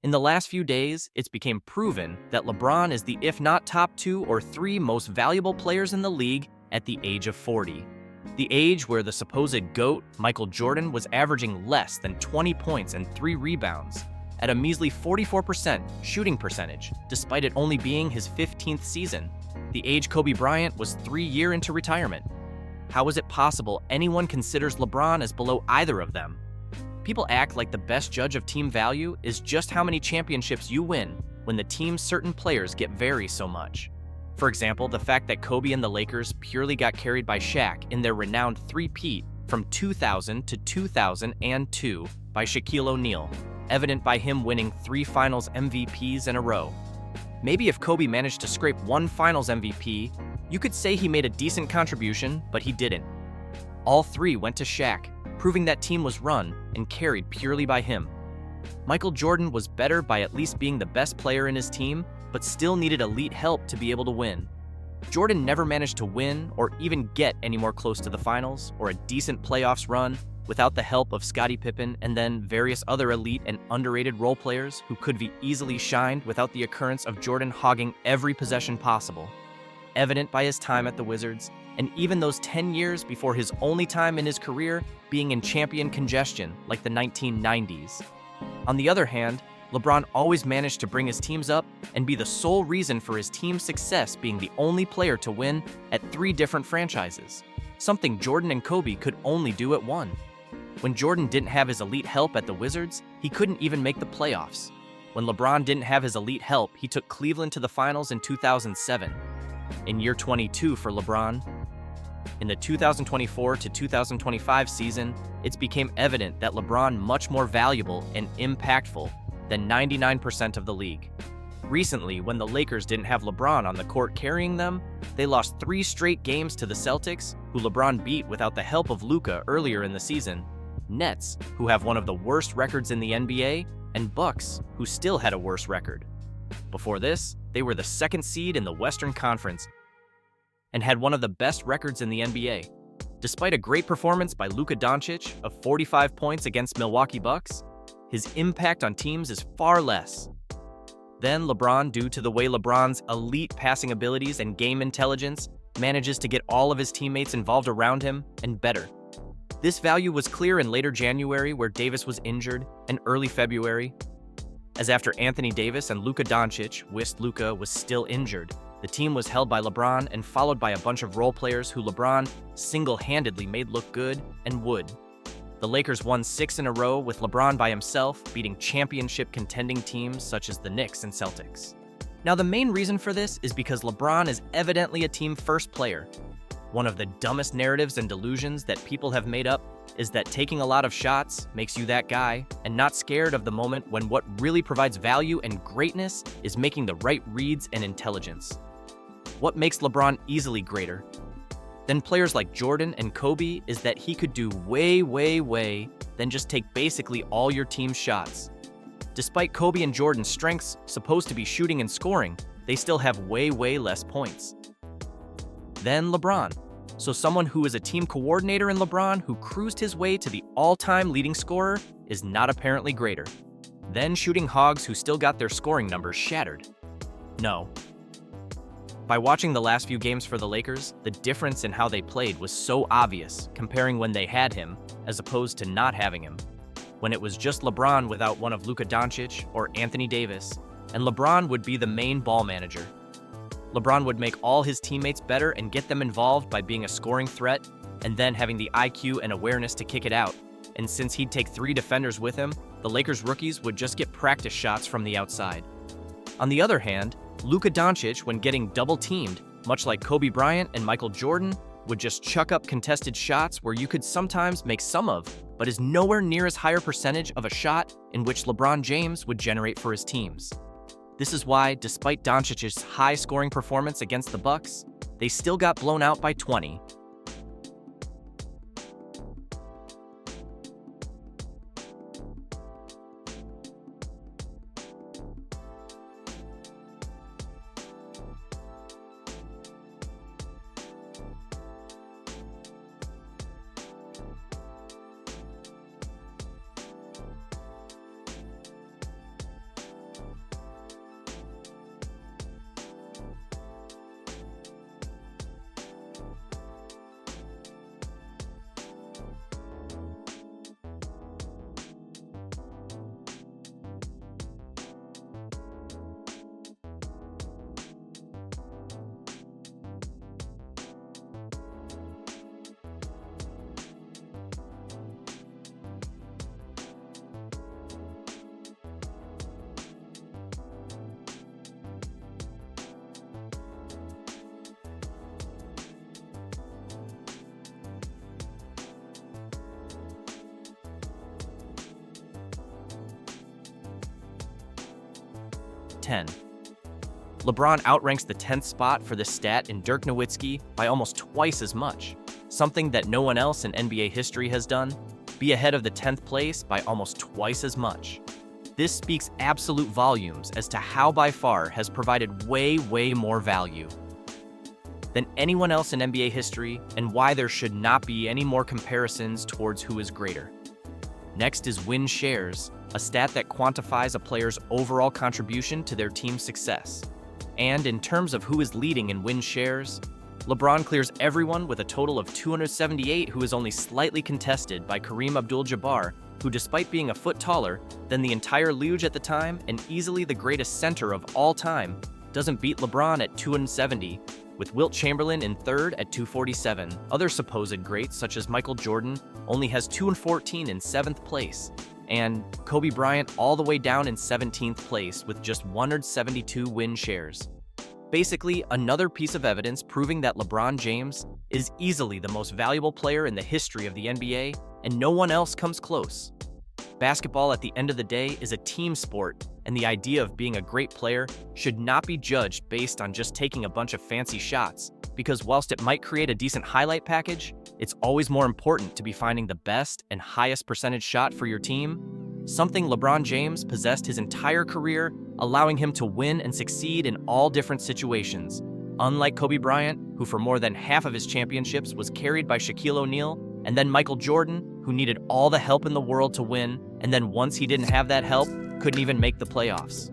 In the last few days, it's become proven that LeBron is the if not top 2 or 3 most valuable players in the league at the age of 40. The age where the supposed GOAT, Michael Jordan, was averaging less than 20 points and 3 rebounds, at a measly 44% shooting percentage, despite it only being his 15th season. The age Kobe Bryant was 3 years into retirement. How is it possible anyone considers LeBron as below either of them? People act like the best judge of team value is just how many championships you win when the team's certain players get vary so much. For example, the fact that Kobe and the Lakers purely got carried by Shaq in their renowned three-peat from 2000 to 2002 by Shaquille O'Neal, evident by him winning 3 Finals MVPs in a row. Maybe if Kobe managed to scrape 1 Finals MVP, you could say he made a decent contribution, but he didn't. All 3 went to Shaq, proving that team was run and carried purely by him. Michael Jordan was better by at least being the best player in his team, but still needed elite help to be able to win. Jordan never managed to win or even get any more close to the finals or a decent playoffs run without the help of Scottie Pippen and then various other elite and underrated role players who could be easily shined without the occurrence of Jordan hogging every possession possible. Evident by his time at the Wizards, and even those 10 years before his only time in his career being in champion congestion like the 1990s. On the other hand, LeBron always managed to bring his teams up and be the sole reason for his team's success, being the only player to win at 3 different franchises, something Jordan and Kobe could only do at one. When Jordan didn't have his elite help at the Wizards, he couldn't even make the playoffs. When LeBron didn't have his elite help, he took Cleveland to the finals in 2007. In year 22 for LeBron, in the 2024 to 2025 season, it became evident that LeBron much more valuable and impactful than 99% of the league. Recently, when the Lakers didn't have LeBron on the court carrying them, they lost 3 straight games to the Celtics, who LeBron beat without the help of Luka earlier in the season, Nets, who have one of the worst records in the NBA, and Bucks, who still had a worse record. Before this, they were the 2nd seed in the Western Conference and had one of the best records in the NBA. Despite a great performance by Luka Doncic of 45 points against Milwaukee Bucks, his impact on teams is far less. Then LeBron, due to the way LeBron's elite passing abilities and game intelligence, manages to get all of his teammates involved around him and better. This value was clear in later January, where Davis was injured, and early February, as after Anthony Davis and Luka Doncic wished Luka was still injured. The team was held by LeBron and followed by a bunch of role players who LeBron single-handedly made look good and would. The Lakers won 6 in a row with LeBron by himself, beating championship contending teams such as the Knicks and Celtics. Now, the main reason for this is because LeBron is evidently a team-first player. One of the dumbest narratives and delusions that people have made up is that taking a lot of shots makes you that guy, and not scared of the moment when what really provides value and greatness is making the right reads and intelligence. What makes LeBron easily greater than players like Jordan and Kobe is that he could do way than just take basically all your team's shots. Despite Kobe and Jordan's strengths supposed to be shooting and scoring, they still have way less points than LeBron. So someone who is a team coordinator in LeBron who cruised his way to the all-time leading scorer is not apparently greater than shooting hogs who still got their scoring numbers shattered. No. By watching the last few games for the Lakers, the difference in how they played was so obvious, comparing when they had him as opposed to not having him. When it was just LeBron without one of Luka Doncic or Anthony Davis, and LeBron would be the main ball manager. LeBron would make all his teammates better and get them involved by being a scoring threat and then having the IQ and awareness to kick it out. And since he'd take 3 defenders with him, the Lakers rookies would just get practice shots from the outside. On the other hand, Luka Doncic, when getting double-teamed, much like Kobe Bryant and Michael Jordan, would just chuck up contested shots where you could sometimes make some of, but is nowhere near as higher percentage of a shot in which LeBron James would generate for his teams. This is why, despite Doncic's high scoring performance against the Bucks, they still got blown out by 20. 10. LeBron outranks the 10th spot for this stat in Dirk Nowitzki by almost twice as much, something that no one else in NBA history has done, be ahead of the 10th place by almost twice as much. This speaks absolute volumes as to how by far has provided way more value than anyone else in NBA history, and why there should not be any more comparisons towards who is greater. Next is win shares, a stat that quantifies a player's overall contribution to their team's success. And in terms of who is leading in win shares, LeBron clears everyone with a total of 278, who is only slightly contested by Kareem Abdul-Jabbar, who, despite being a foot taller than the entire league at the time and easily the greatest center of all time, doesn't beat LeBron at 270, with Wilt Chamberlain in third at 247. Other supposed greats, such as Michael Jordan, only has 214 in 7th place, and Kobe Bryant all the way down in 17th place with just 172 win shares. Basically, another piece of evidence proving that LeBron James is easily the most valuable player in the history of the NBA, and no one else comes close. Basketball, at the end of the day, is a team sport, and the idea of being a great player should not be judged based on just taking a bunch of fancy shots, because whilst it might create a decent highlight package, it's always more important to be finding the best and highest percentage shot for your team, something LeBron James possessed his entire career, allowing him to win and succeed in all different situations. Unlike Kobe Bryant, who for more than half of his championships was carried by Shaquille O'Neal, and then Michael Jordan, who needed all the help in the world to win, and then once he didn't have that help, couldn't even make the playoffs.